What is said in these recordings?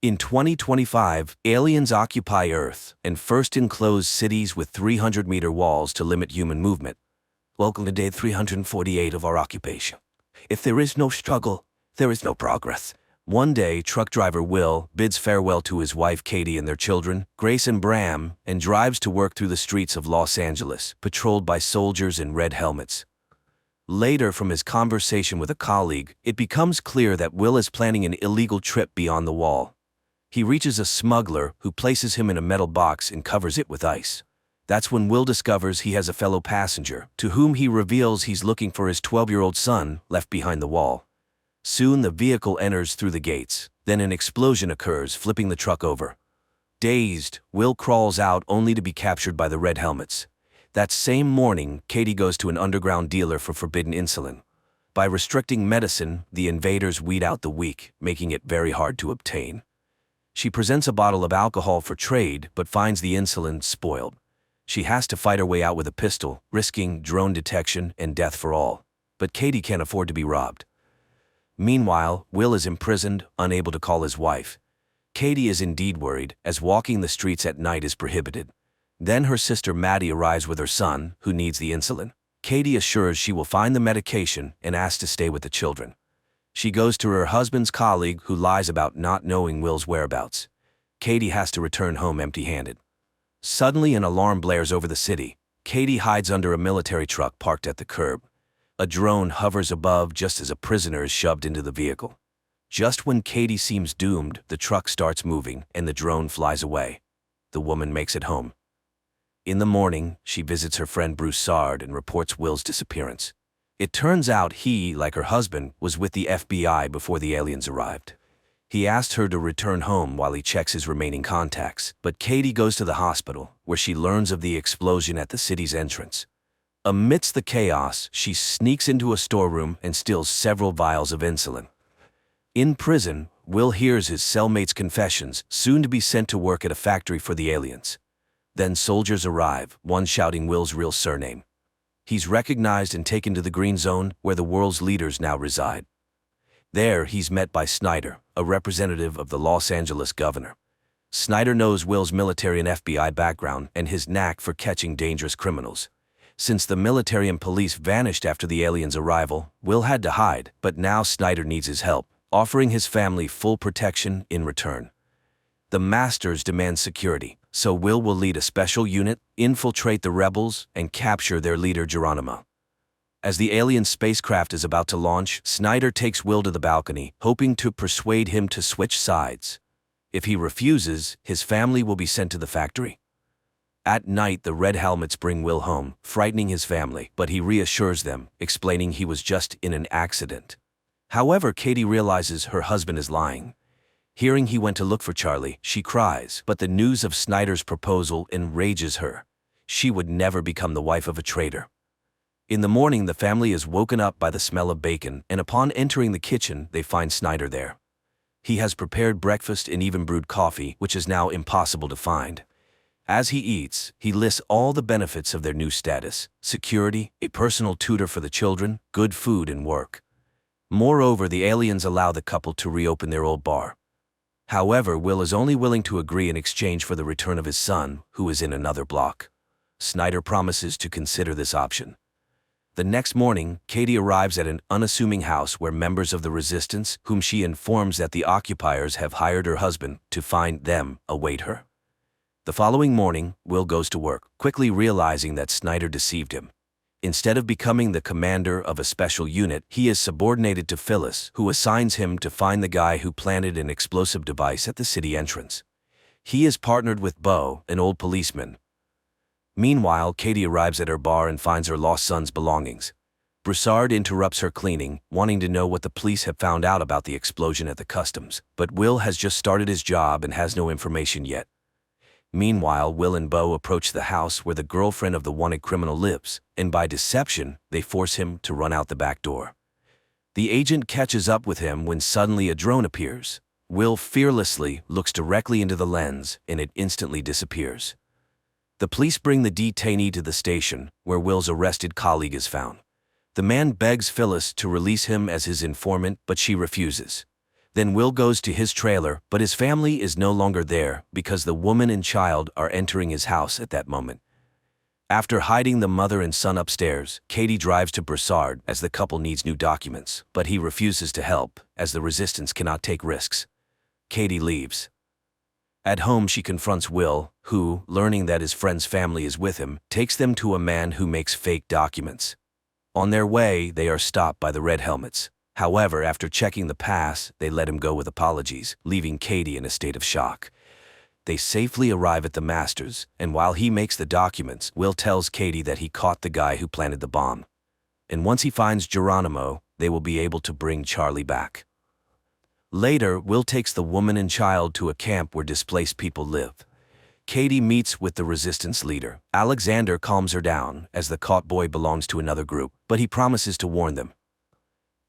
In 2025, aliens occupy Earth and first enclose cities with 300-meter walls to limit human movement. Welcome to day 348 of our occupation. If there is no struggle, there is no progress. One day, truck driver Will bids farewell to his wife Katie and their children, Grace and Bram, and drives to work through the streets of Los Angeles, patrolled by soldiers in red helmets. Later, from his conversation with a colleague, it becomes clear that Will is planning an illegal trip beyond the wall. He reaches a smuggler who places him in a metal box and covers it with ice. That's when Will discovers he has a fellow passenger, to whom he reveals he's looking for his 12-year-old son left behind the wall. Soon the vehicle enters through the gates, then an explosion occurs, flipping the truck over. Dazed, Will crawls out only to be captured by the red helmets. That same morning, Katie goes to an underground dealer for forbidden insulin. By restricting medicine, the invaders weed out the weak, making it very hard to obtain. She presents a bottle of alcohol for trade, but finds the insulin spoiled. She has to fight her way out with a pistol, risking drone detection and death for all. But Katie can't afford to be robbed. Meanwhile, Will is imprisoned, unable to call his wife. Katie is indeed worried, as walking the streets at night is prohibited. Then her sister Maddie arrives with her son, who needs the insulin. Katie assures she will find the medication and asks to stay with the children. She goes to her husband's colleague, who lies about not knowing Will's whereabouts. Katie has to return home empty-handed. Suddenly an alarm blares over the city. Katie hides under a military truck parked at the curb. A drone hovers above just as a prisoner is shoved into the vehicle. Just when Katie seems doomed, the truck starts moving and the drone flies away. The woman makes it home. In the morning, she visits her friend Broussard and reports Will's disappearance. It turns out he, like her husband, was with the FBI before the aliens arrived. He asked her to return home while he checks his remaining contacts, but Katie goes to the hospital, where she learns of the explosion at the city's entrance. Amidst the chaos, she sneaks into a storeroom and steals several vials of insulin. In prison, Will hears his cellmate's confessions, soon to be sent to work at a factory for the aliens. Then soldiers arrive, one shouting Will's real surname. He's recognized and taken to the Green Zone, where the world's leaders now reside. There, he's met by Snyder, a representative of the Los Angeles governor. Snyder knows Will's military and FBI background and his knack for catching dangerous criminals. Since the military and police vanished after the aliens' arrival, Will had to hide, but now Snyder needs his help, offering his family full protection in return. The Masters demand security, so Will lead a special unit, infiltrate the rebels, and capture their leader Geronimo. As the alien spacecraft is about to launch, Snyder takes Will to the balcony, hoping to persuade him to switch sides. If he refuses, his family will be sent to the factory. At night, the red helmets bring Will home, frightening his family, but he reassures them, explaining he was just in an accident. However, Katie realizes her husband is lying. Hearing he went to look for Charlie, she cries, but the news of Snyder's proposal enrages her. She would never become the wife of a traitor. In the morning, the family is woken up by the smell of bacon, and upon entering the kitchen, they find Snyder there. He has prepared breakfast and even brewed coffee, which is now impossible to find. As he eats, he lists all the benefits of their new status: security, a personal tutor for the children, good food and work. Moreover, the aliens allow the couple to reopen their old bar. However, Will is only willing to agree in exchange for the return of his son, who is in another block. Snyder promises to consider this option. The next morning, Katie arrives at an unassuming house where members of the resistance, whom she informs that the occupiers have hired her husband to find them, await her. The following morning, Will goes to work, quickly realizing that Snyder deceived him. Instead of becoming the commander of a special unit, he is subordinated to Phyllis, who assigns him to find the guy who planted an explosive device at the city entrance. He is partnered with Beau, an old policeman. Meanwhile, Katie arrives at her bar and finds her lost son's belongings. Broussard interrupts her cleaning, wanting to know what the police have found out about the explosion at the customs, but Will has just started his job and has no information yet. Meanwhile, Will and Beau approach the house where the girlfriend of the wanted criminal lives, and by deception, they force him to run out the back door. The agent catches up with him when suddenly a drone appears. Will fearlessly looks directly into the lens, and it instantly disappears. The police bring the detainee to the station, where Will's arrested colleague is found. The man begs Phyllis to release him as his informant, but she refuses. Then Will goes to his trailer, but his family is no longer there because the woman and child are entering his house at that moment. After hiding the mother and son upstairs, Katie drives to Broussard as the couple needs new documents, but he refuses to help as the resistance cannot take risks. Katie leaves. At home, she confronts Will, who, learning that his friend's family is with him, takes them to a man who makes fake documents. On their way, they are stopped by the Red Helmets. However, after checking the pass, they let him go with apologies, leaving Katie in a state of shock. They safely arrive at the Masters, and while he makes the documents, Will tells Katie that he caught the guy who planted the bomb. And once he finds Geronimo, they will be able to bring Charlie back. Later, Will takes the woman and child to a camp where displaced people live. Katie meets with the resistance leader. Alexander calms her down, as the caught boy belongs to another group, but he promises to warn them.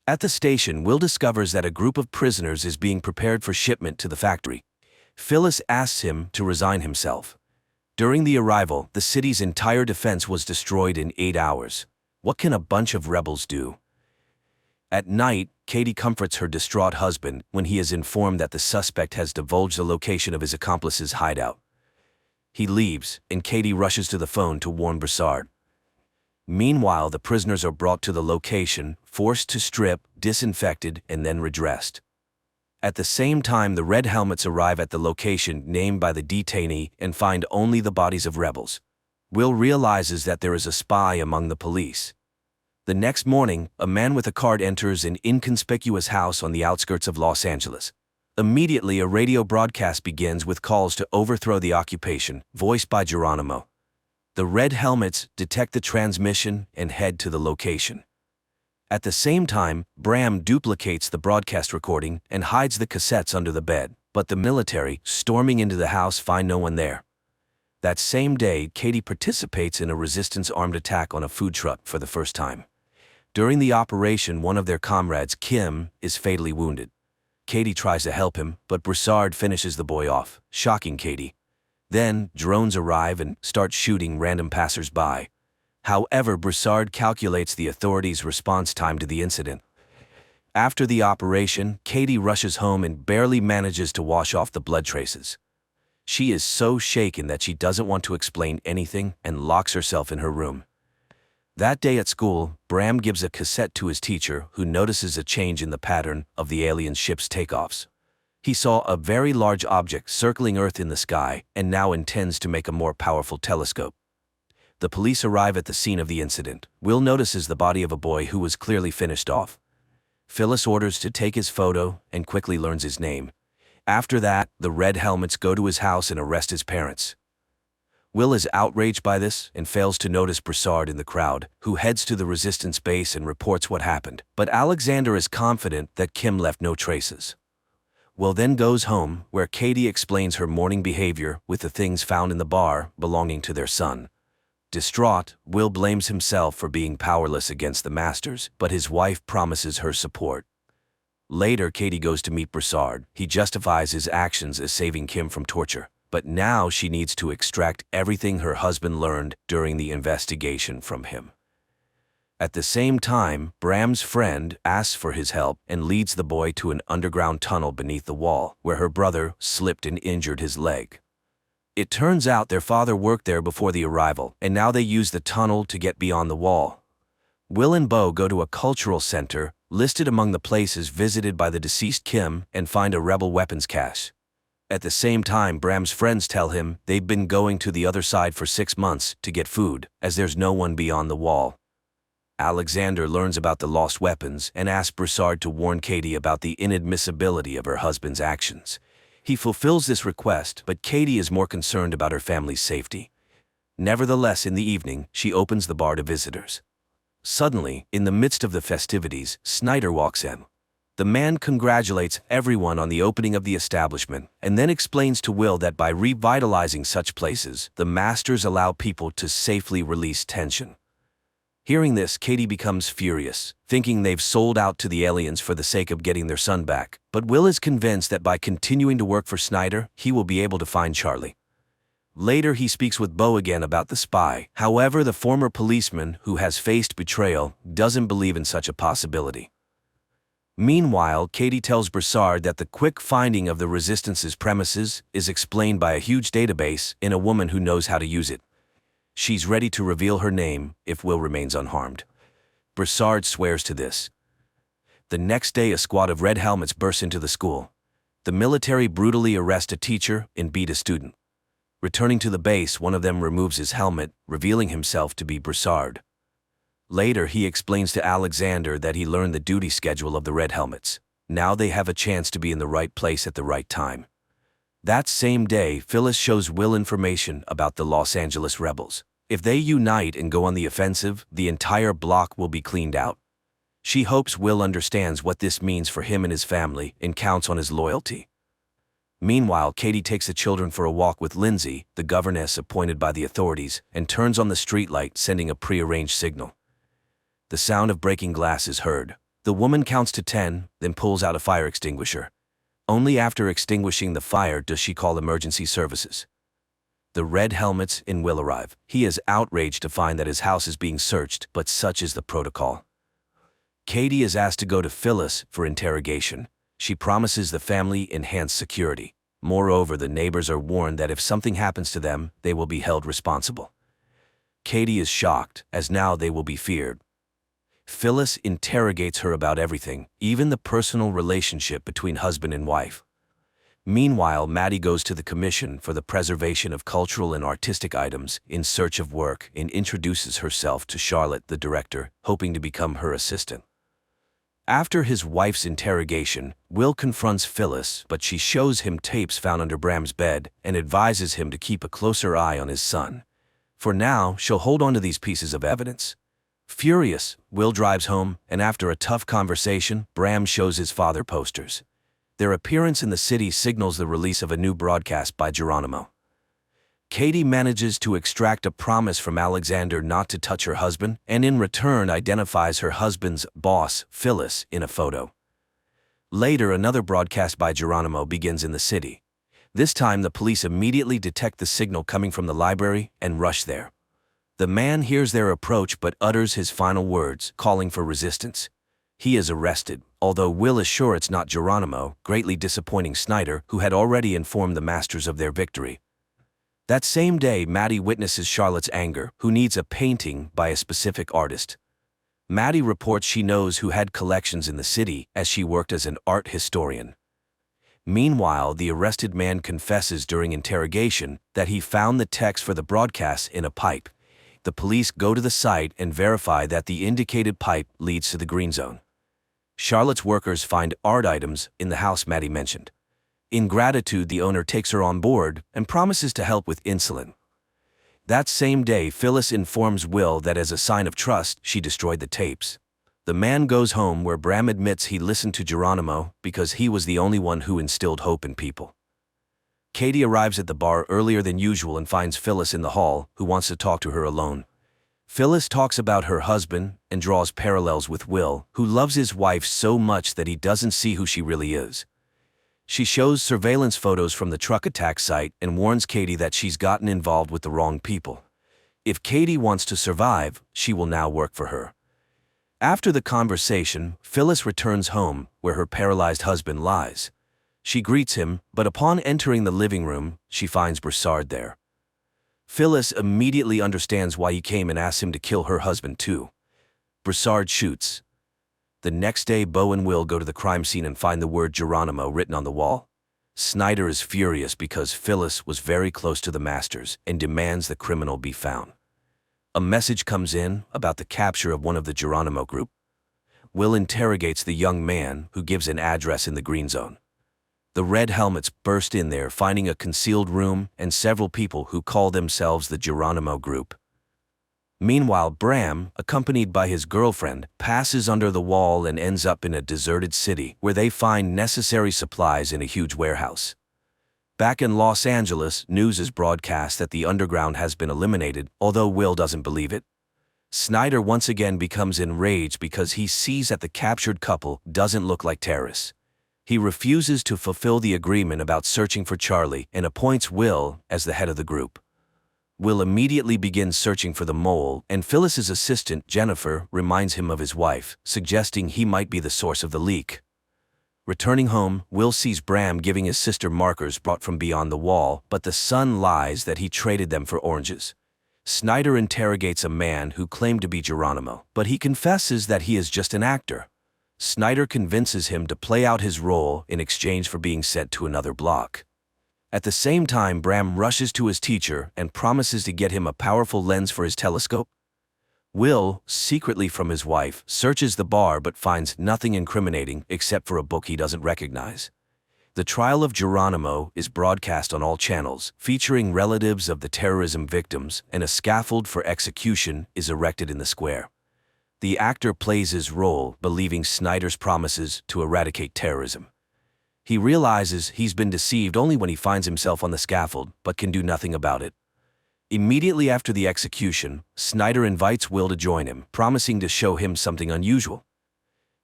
At the station, Will discovers that a group of prisoners is being prepared for shipment to the factory. Phyllis asks him to resign himself. During the arrival, the city's entire defense was destroyed in 8 hours. What can a bunch of rebels do? At night, Katie comforts her distraught husband when he is informed that the suspect has divulged the location of his accomplice's hideout. He leaves, and Katie rushes to the phone to warn Broussard. Meanwhile, the prisoners are brought to the location, forced to strip, disinfected, and then redressed. At the same time, the Red Helmets arrive at the location named by the detainee and find only the bodies of rebels. Will realizes that there is a spy among the police. The next morning, a man with a card enters an inconspicuous house on the outskirts of Los Angeles. Immediately, a radio broadcast begins with calls to overthrow the occupation, voiced by Geronimo. The Red Helmets detect the transmission and head to the location. At the same time, Bram duplicates the broadcast recording and hides the cassettes under the bed, but the military, storming into the house, find no one there. That same day, Katie participates in a resistance armed attack on a food truck for the first time. During the operation, one of their comrades, Kim, is fatally wounded. Katie tries to help him, but Broussard finishes the boy off, shocking Katie. Then, drones arrive and start shooting random passers-by. However, Broussard calculates the authorities' response time to the incident. After the operation, Katie rushes home and barely manages to wash off the blood traces. She is so shaken that she doesn't want to explain anything and locks herself in her room. That day at school, Bram gives a cassette to his teacher, who notices a change in the pattern of the alien ship's takeoffs. He saw a very large object circling Earth in the sky and now intends to make a more powerful telescope. The police arrive at the scene of the incident. Will notices the body of a boy who was clearly finished off. Phyllis orders to take his photo and quickly learns his name. After that, the Red Helmets go to his house and arrest his parents. Will is outraged by this and fails to notice Broussard in the crowd, who heads to the resistance base and reports what happened. But Alexander is confident that Kim left no traces. Will then goes home, where Katie explains her morning behavior with the things found in the bar belonging to their son. Distraught, Will blames himself for being powerless against the Masters, but his wife promises her support. Later, Katie goes to meet Broussard. He justifies his actions as saving Kim from torture, but now she needs to extract everything her husband learned during the investigation from him. At the same time, Bram's friend asks for his help and leads the boy to an underground tunnel beneath the wall, where her brother slipped and injured his leg. It turns out their father worked there before the arrival, and now they use the tunnel to get beyond the wall. Will and Bo go to a cultural center, listed among the places visited by the deceased Kim, and find a rebel weapons cache. At the same time, Bram's friends tell him they've been going to the other side for 6 months to get food, as there's no one beyond the wall. Alexander learns about the lost weapons and asks Broussard to warn Katie about the inadmissibility of her husband's actions. He fulfills this request, but Katie is more concerned about her family's safety. Nevertheless, in the evening, she opens the bar to visitors. Suddenly, in the midst of the festivities, Snyder walks in. The man congratulates everyone on the opening of the establishment and then explains to Will that by revitalizing such places, the Masters allow people to safely release tension. Hearing this, Katie becomes furious, thinking they've sold out to the aliens for the sake of getting their son back. But Will is convinced that by continuing to work for Snyder, he will be able to find Charlie. Later, he speaks with Bo again about the spy. However, the former policeman, who has faced betrayal, doesn't believe in such a possibility. Meanwhile, Katie tells Broussard that the quick finding of the Resistance's premises is explained by a huge database in a woman who knows how to use it. She's ready to reveal her name if Will remains unharmed. Broussard swears to this. The next day, a squad of red helmets bursts into the school. The military brutally arrest a teacher and beat a student. Returning to the base, one of them removes his helmet, revealing himself to be Broussard. Later, he explains to Alexander that he learned the duty schedule of the red helmets. Now they have a chance to be in the right place at the right time. That same day, Phyllis shows Will information about the Los Angeles rebels. If they unite and go on the offensive, the entire block will be cleaned out. She hopes Will understands what this means for him and his family and counts on his loyalty. Meanwhile, Katie takes the children for a walk with Lindsay, the governess appointed by the authorities, and turns on the streetlight, sending a prearranged signal. The sound of breaking glass is heard. The woman counts to 10, then pulls out a fire extinguisher. Only after extinguishing the fire does she call emergency services. The red helmets and Will arrive. He is outraged to find that his house is being searched, but such is the protocol. Katie is asked to go to Phyllis for interrogation. She promises the family enhanced security. Moreover, the neighbors are warned that if something happens to them, they will be held responsible. Katie is shocked, as now they will be feared. Phyllis interrogates her about everything, even the personal relationship between husband and wife. Meanwhile, Maddie goes to the Commission for the Preservation of Cultural and Artistic Items in search of work and introduces herself to Charlotte, the director, hoping to become her assistant. After his wife's interrogation, Will confronts Phyllis, but she shows him tapes found under Bram's bed and advises him to keep a closer eye on his son. For now, she'll hold on to these pieces of evidence. Furious, Will drives home, and after a tough conversation, Bram shows his father posters. Their appearance in the city signals the release of a new broadcast by Geronimo. Katie manages to extract a promise from Alexander not to touch her husband, and in return identifies her husband's boss, Phyllis, in a photo. Later, another broadcast by Geronimo begins in the city. This time, the police immediately detect the signal coming from the library and rush there. The man hears their approach but utters his final words, calling for resistance. He is arrested, although Will is sure it's not Geronimo, greatly disappointing Snyder, who had already informed the masters of their victory. That same day, Maddie witnesses Charlotte's anger, who needs a painting by a specific artist. Maddie reports she knows who had collections in the city, as she worked as an art historian. Meanwhile, the arrested man confesses during interrogation that he found the text for the broadcast in a pipe. The police go to the site and verify that the indicated pipe leads to the green zone. Charlotte's workers find art items in the house Maddie mentioned. In gratitude, the owner takes her on board and promises to help with insulin. That same day, Phyllis informs Will that as a sign of trust, she destroyed the tapes. The man goes home where Bram admits he listened to Geronimo because he was the only one who instilled hope in people. Katie arrives at the bar earlier than usual and finds Phyllis in the hall, who wants to talk to her alone. Phyllis talks about her husband and draws parallels with Will, who loves his wife so much that he doesn't see who she really is. She shows surveillance photos from the truck attack site and warns Katie that she's gotten involved with the wrong people. If Katie wants to survive, she will now work for her. After the conversation, Phyllis returns home, where her paralyzed husband lies. She greets him, but upon entering the living room, she finds Broussard there. Phyllis immediately understands why he came and asks him to kill her husband too. Broussard shoots. The next day, Beau and Will go to the crime scene and find the word Geronimo written on the wall. Snyder is furious because Phyllis was very close to the masters and demands the criminal be found. A message comes in about the capture of one of the Geronimo group. Will interrogates the young man, who gives an address in the green zone. The red helmets burst in there, finding a concealed room and several people who call themselves the Geronimo group. Meanwhile, Bram, accompanied by his girlfriend, passes under the wall and ends up in a deserted city where they find necessary supplies in a huge warehouse. Back in Los Angeles, news is broadcast that the underground has been eliminated, although Will doesn't believe it. Snyder once again becomes enraged because he sees that the captured couple doesn't look like terrorists. He refuses to fulfill the agreement about searching for Charlie and appoints Will as the head of the group. Will immediately begins searching for the mole, and Phyllis's assistant, Jennifer, reminds him of his wife, suggesting he might be the source of the leak. Returning home, Will sees Bram giving his sister markers brought from beyond the wall, but the son lies that he traded them for oranges. Snyder interrogates a man who claimed to be Geronimo, but he confesses that he is just an actor. Snyder convinces him to play out his role in exchange for being sent to another block. At the same time, Bram rushes to his teacher and promises to get him a powerful lens for his telescope. Will, secretly from his wife, searches the bar but finds nothing incriminating except for a book he doesn't recognize. The trial of Geronimo is broadcast on all channels, featuring relatives of the terrorism victims, and a scaffold for execution is erected in the square. The actor plays his role, believing Snyder's promises to eradicate terrorism. He realizes he's been deceived only when he finds himself on the scaffold, but can do nothing about it. Immediately after the execution, Snyder invites Will to join him, promising to show him something unusual.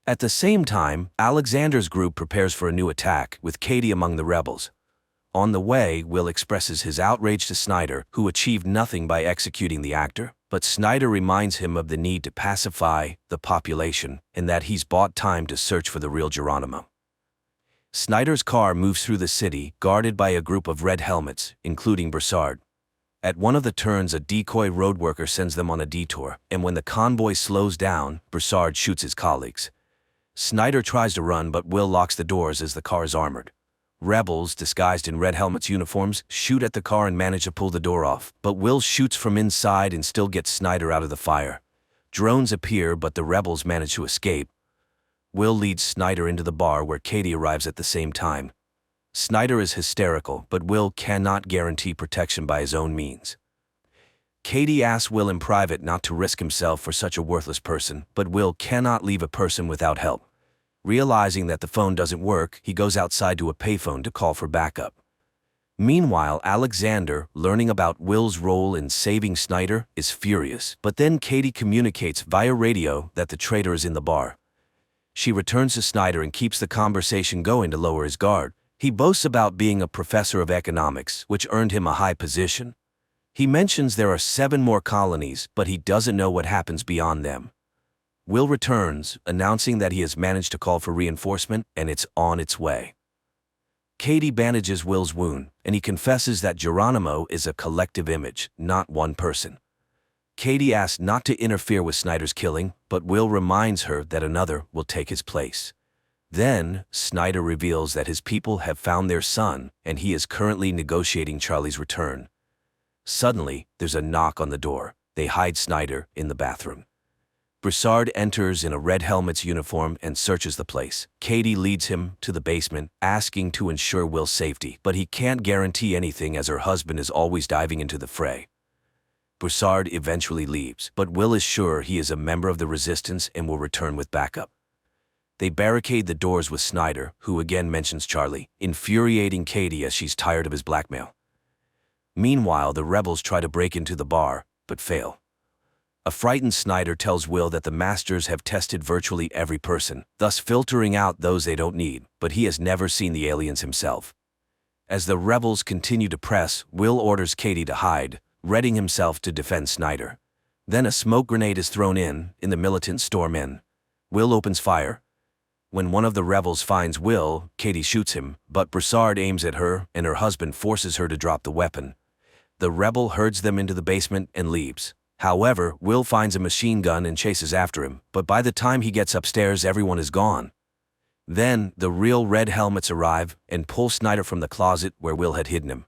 At the same time, Alexander's group prepares for a new attack, with Katie among the rebels. On the way, Will expresses his outrage to Snyder, who achieved nothing by executing the actor, but Snyder reminds him of the need to pacify the population and that he's bought time to search for the real Geronimo. Snyder's car moves through the city, guarded by a group of red helmets, including Broussard. At one of the turns, a decoy road worker sends them on a detour, and when the convoy slows down, Broussard shoots his colleagues. Snyder tries to run, but Will locks the doors as the car is armored. Rebels, disguised in red helmets uniforms, shoot at the car and manage to pull the door off, but Will shoots from inside and still gets Snyder out of the fire. Drones appear, but the rebels manage to escape. Will leads Snyder into the bar where Katie arrives at the same time. Snyder is hysterical, but Will cannot guarantee protection by his own means. Katie asks Will in private not to risk himself for such a worthless person, but Will cannot leave a person without help. Realizing that the phone doesn't work, he goes outside to a payphone to call for backup. Meanwhile, Alexander, learning about Will's role in saving Snyder, is furious, but then Katie communicates via radio that the traitor is in the bar. She returns to Snyder and keeps the conversation going to lower his guard. He boasts about being a professor of economics, which earned him a high position. He mentions there are 7 more colonies, but he doesn't know what happens beyond them. Will returns, announcing that he has managed to call for reinforcement and it's on its way. Katie bandages Will's wound, and he confesses that Geronimo is a collective image, not one person. Katie asks not to interfere with Snyder's killing, but Will reminds her that another will take his place. Then, Snyder reveals that his people have found their son, and he is currently negotiating Charlie's return. Suddenly, there's a knock on the door. They hide Snyder in the bathroom. Broussard enters in a red helmet's uniform and searches the place. Katie leads him to the basement, asking to ensure Will's safety, but he can't guarantee anything as her husband is always diving into the fray. Broussard eventually leaves, but Will is sure he is a member of the resistance and will return with backup. They barricade the doors with Snyder, who again mentions Charlie, infuriating Katie as she's tired of his blackmail. Meanwhile, the rebels try to break into the bar, but fail. A frightened Snyder tells Will that the masters have tested virtually every person, thus filtering out those they don't need, but he has never seen the aliens himself. As the rebels continue to press, Will orders Katie to hide, readying himself to defend Snyder. Then a smoke grenade is thrown in, the militants storm in. Will opens fire. When one of the rebels finds Will, Katie shoots him, but Broussard aims at her, and her husband forces her to drop the weapon. The rebel herds them into the basement and leaves. However, Will finds a machine gun and chases after him, but by the time he gets upstairs, everyone is gone. Then, the real red helmets arrive and pull Snyder from the closet where Will had hidden him.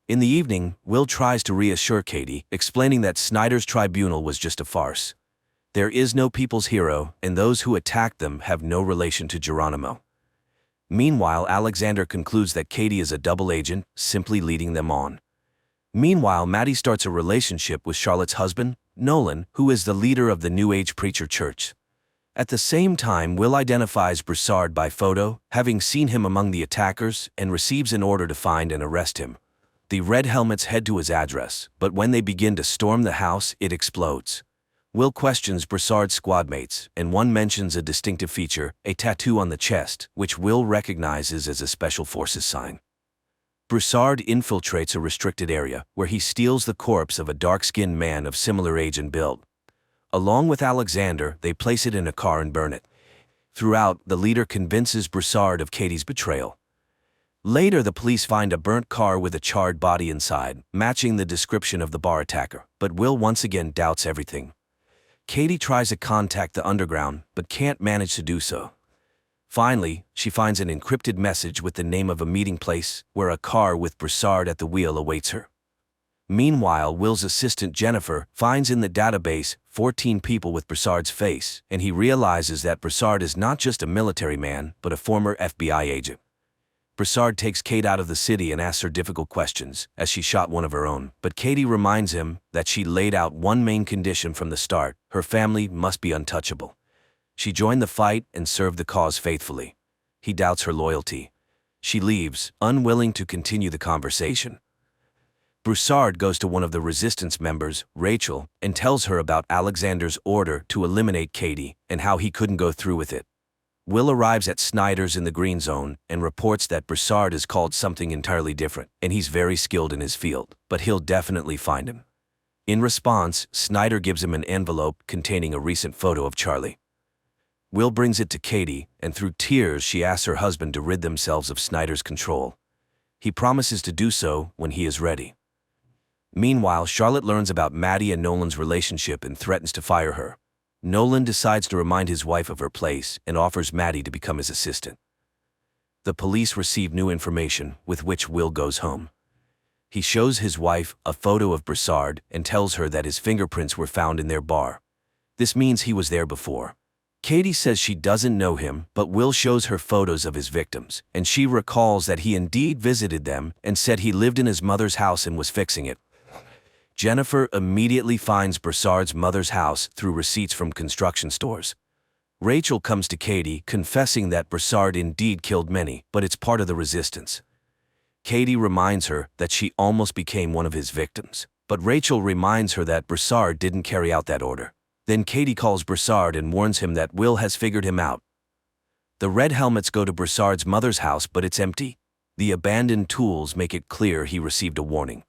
In the evening, Will tries to reassure Katie, explaining that Snyder's tribunal was just a farce. There is no people's hero, and those who attacked them have no relation to Geronimo. Meanwhile, Alexander concludes that Katie is a double agent, simply leading them on. Meanwhile, Maddie starts a relationship with Charlotte's husband, Nolan, who is the leader of the New Age preacher church. At the same time, Will identifies Broussard by photo, having seen him among the attackers, and receives an order to find and arrest him. The red helmets head to his address, but when they begin to storm the house, it explodes. Will questions Broussard's squadmates, and one mentions a distinctive feature, a tattoo on the chest, which Will recognizes as a Special Forces sign. Broussard infiltrates a restricted area, where he steals the corpse of a dark-skinned man of similar age and build. Along with Alexander, they place it in a car and burn it. Throughout, the leader convinces Broussard of Katie's betrayal. Later, the police find a burnt car with a charred body inside, matching the description of the bar attacker, but Will once again doubts everything. Katie tries to contact the underground, but can't manage to do so. Finally, she finds an encrypted message with the name of a meeting place where a car with Broussard at the wheel awaits her. Meanwhile, Will's assistant Jennifer finds in the database 14 people with Broussard's face, and he realizes that Broussard is not just a military man, but a former FBI agent. Broussard takes Kate out of the city and asks her difficult questions, as she shot one of her own, but Katie reminds him that she laid out one main condition from the start: her family must be untouchable. She joined the fight and served the cause faithfully. He doubts her loyalty. She leaves, unwilling to continue the conversation. Broussard goes to one of the resistance members, Rachel, and tells her about Alexander's order to eliminate Katie and how he couldn't go through with it. Will arrives at Snyder's in the Green Zone and reports that Broussard is called something entirely different, and he's very skilled in his field, but he'll definitely find him. In response, Snyder gives him an envelope containing a recent photo of Charlie. Will brings it to Katie, and through tears she asks her husband to rid themselves of Snyder's control. He promises to do so when he is ready. Meanwhile, Charlotte learns about Maddie and Nolan's relationship and threatens to fire her. Nolan decides to remind his wife of her place and offers Maddie to become his assistant. The police receive new information, with which Will goes home. He shows his wife a photo of Broussard and tells her that his fingerprints were found in their bar. This means he was there before. Katie says she doesn't know him, but Will shows her photos of his victims, and she recalls that he indeed visited them and said he lived in his mother's house and was fixing it. Jennifer immediately finds Broussard's mother's house through receipts from construction stores. Rachel comes to Katie, confessing that Broussard indeed killed many, but it's part of the resistance. Katie reminds her that she almost became one of his victims, but Rachel reminds her that Broussard didn't carry out that order. Then Katie calls Broussard and warns him that Will has figured him out. The red helmets go to Broussard's mother's house, but it's empty. The abandoned tools make it clear he received a warning.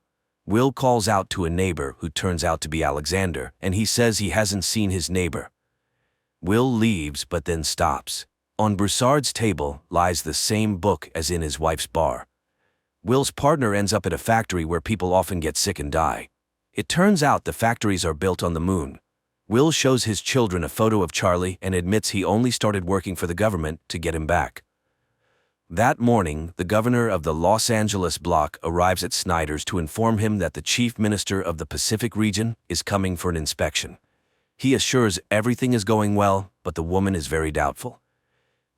Will calls out to a neighbor who turns out to be Alexander, and he says he hasn't seen his neighbor. Will leaves but then stops. On Broussard's table lies the same book as in his wife's bar. Will's partner ends up at a factory where people often get sick and die. It turns out the factories are built on the moon. Will shows his children a photo of Charlie and admits he only started working for the government to get him back. That morning, the governor of the Los Angeles block arrives at Snyder's to inform him that the chief minister of the Pacific region is coming for an inspection. He assures everything is going well, but the woman is very doubtful.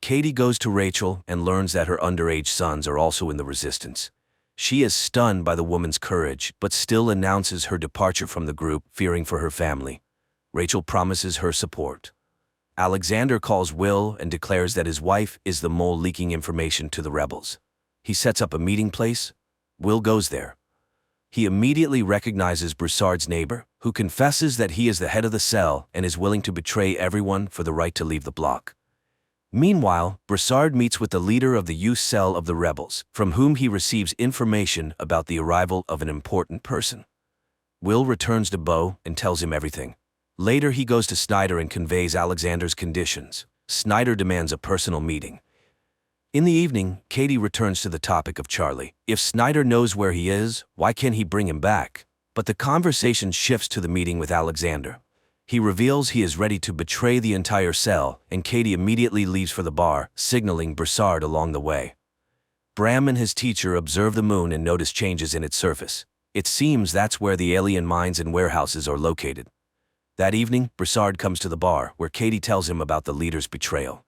Katie goes to Rachel and learns that her underage sons are also in the resistance. She is stunned by the woman's courage, but still announces her departure from the group, fearing for her family. Rachel promises her support. Alexander calls Will and declares that his wife is the mole leaking information to the rebels. He sets up a meeting place. Will goes there. He immediately recognizes Broussard's neighbor, who confesses that he is the head of the cell and is willing to betray everyone for the right to leave the block. Meanwhile, Broussard meets with the leader of the youth cell of the rebels, from whom he receives information about the arrival of an important person. Will returns to Beau and tells him everything. Later, he goes to Snyder and conveys Alexander's conditions. Snyder demands a personal meeting. In the evening, Katie returns to the topic of Charlie. If Snyder knows where he is, why can't he bring him back? But the conversation shifts to the meeting with Alexander. He reveals he is ready to betray the entire cell, and Katie immediately leaves for the bar, signaling Broussard along the way. Bram and his teacher observe the moon and notice changes in its surface. It seems that's where the alien mines and warehouses are located. That evening, Broussard comes to the bar, where Katie tells him about the leader's betrayal.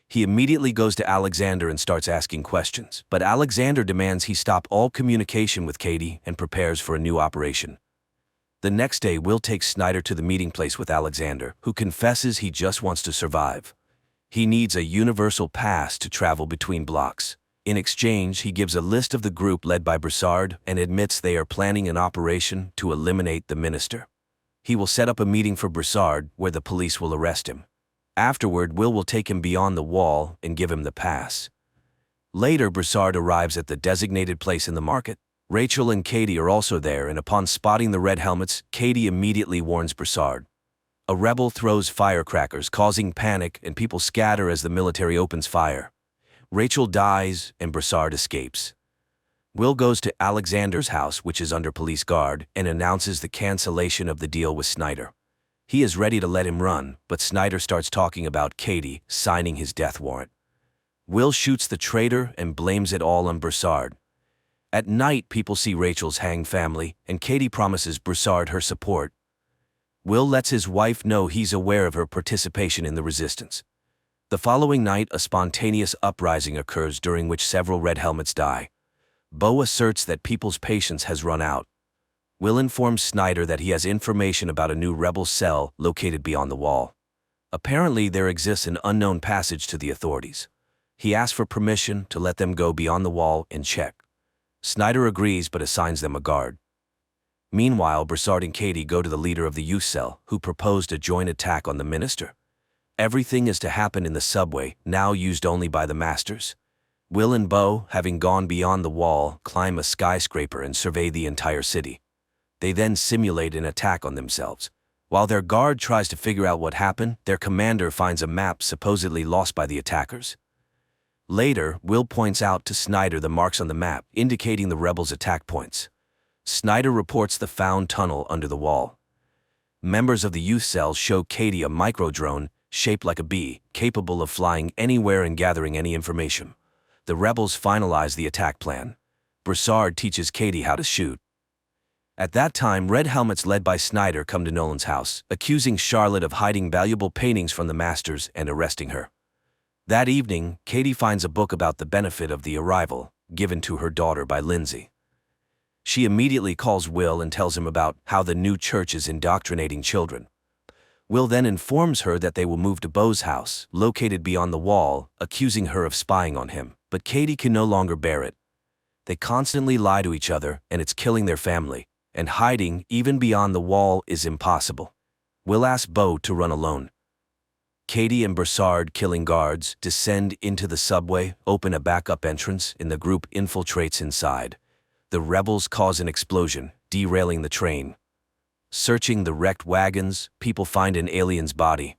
He immediately goes to Alexander and starts asking questions, but Alexander demands he stop all communication with Katie and prepares for a new operation. The next day, Will takes Snyder to the meeting place with Alexander, who confesses he just wants to survive. He needs a universal pass to travel between blocks. In exchange, he gives a list of the group led by Broussard and admits they are planning an operation to eliminate the minister. He will set up a meeting for Broussard, where the police will arrest him. Afterward, Will take him beyond the wall and give him the pass. Later, Broussard arrives at the designated place in the market. Rachel and Katie are also there, and upon spotting the red helmets, Katie immediately warns Broussard. A rebel throws firecrackers, causing panic, and people scatter as the military opens fire. Rachel dies, and Broussard escapes. Will goes to Alexander's house, which is under police guard, and announces the cancellation of the deal with Snyder. He is ready to let him run, but Snyder starts talking about Katie signing his death warrant. Will shoots the traitor and blames it all on Broussard. At night, people see Rachel's hanged family, and Katie promises Broussard her support. Will lets his wife know he's aware of her participation in the resistance. The following night, a spontaneous uprising occurs during which several red helmets die. Bo asserts that people's patience has run out. Will informs Snyder that he has information about a new rebel cell located beyond the wall. Apparently, there exists an unknown passage to the authorities. He asks for permission to let them go beyond the wall and check. Snyder agrees but assigns them a guard. Meanwhile, Broussard and Katie go to the leader of the youth cell, who proposed a joint attack on the minister. Everything is to happen in the subway, now used only by the masters. Will and Bo, having gone beyond the wall, climb a skyscraper and survey the entire city. They then simulate an attack on themselves. While their guard tries to figure out what happened, their commander finds a map supposedly lost by the attackers. Later, Will points out to Snyder the marks on the map, indicating the rebels' attack points. Snyder reports the found tunnel under the wall. Members of the youth cell show Katie a micro-drone, shaped like a bee, capable of flying anywhere and gathering any information. The rebels finalize the attack plan. Broussard teaches Katie how to shoot. At that time, red helmets led by Snyder come to Nolan's house, accusing Charlotte of hiding valuable paintings from the masters and arresting her. That evening, Katie finds a book about the benefit of the arrival, given to her daughter by Lindsay. She immediately calls Will and tells him about how the new church is indoctrinating children. Will then informs her that they will move to Bo's house, located beyond the wall, accusing her of spying on him, but Katie can no longer bear it. They constantly lie to each other, and it's killing their family, and hiding, even beyond the wall, is impossible. Will asks Bo to run alone. Katie and Broussard, killing guards, descend into the subway, open a backup entrance, and the group infiltrates inside. The rebels cause an explosion, derailing the train. Searching the wrecked wagons, people find an alien's body.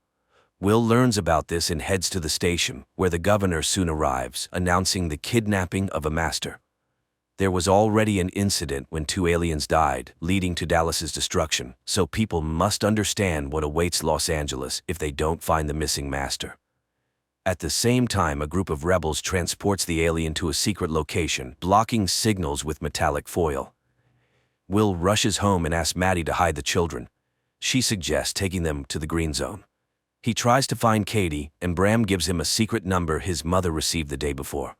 Will learns about this and heads to the station, where the governor soon arrives, announcing the kidnapping of a master. There was already an incident when 2 aliens died, leading to Dallas's destruction, so people must understand what awaits Los Angeles if they don't find the missing master. At the same time, a group of rebels transports the alien to a secret location, blocking signals with metallic foil. Will rushes home and asks Maddie to hide the children. She suggests taking them to the green zone. He tries to find Katie, and Bram gives him a secret number his mother received the day before.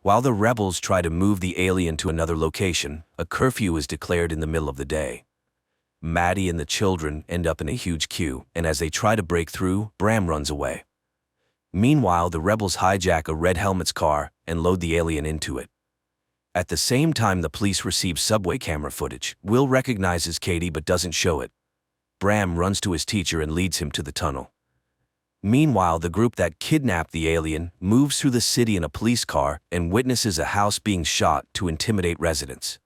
While the rebels try to move the alien to another location, a curfew is declared in the middle of the day. Maddie and the children end up in a huge queue, and as they try to break through, Bram runs away. Meanwhile, the rebels hijack a red helmet's car and load the alien into it. At the same time, the police receive subway camera footage. Will recognizes Katie but doesn't show it. Bram runs to his teacher and leads him to the tunnel. Meanwhile, the group that kidnapped the alien moves through the city in a police car and witnesses a house being shot to intimidate residents.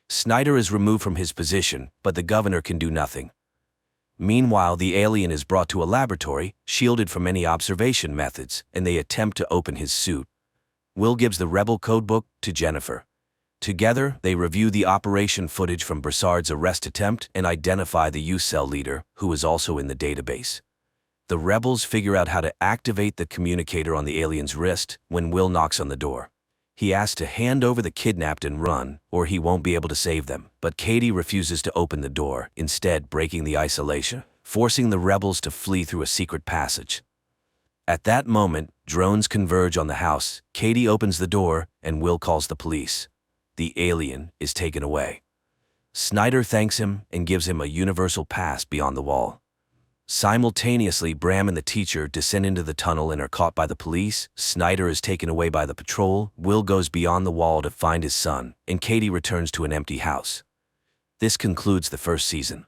Snyder is removed from his position, but the governor can do nothing. Meanwhile, the alien is brought to a laboratory, shielded from any observation methods, and they attempt to open his suit. Will gives the rebel codebook to Jennifer. Together, they review the operation footage from Broussard's arrest attempt and identify the youth cell leader, who is also in the database. The rebels figure out how to activate the communicator on the alien's wrist when Will knocks on the door. He asks to hand over the kidnapped and run, or he won't be able to save them, but Katie refuses to open the door, instead breaking the isolation, forcing the rebels to flee through a secret passage. At that moment, drones converge on the house. Katie opens the door, and Will calls the police. The alien is taken away. Snyder thanks him and gives him a universal pass beyond the wall. Simultaneously, Bram and the teacher descend into the tunnel and are caught by the police. Snyder is taken away by the patrol. Will goes beyond the wall to find his son, and Katie returns to an empty house. This concludes the first season.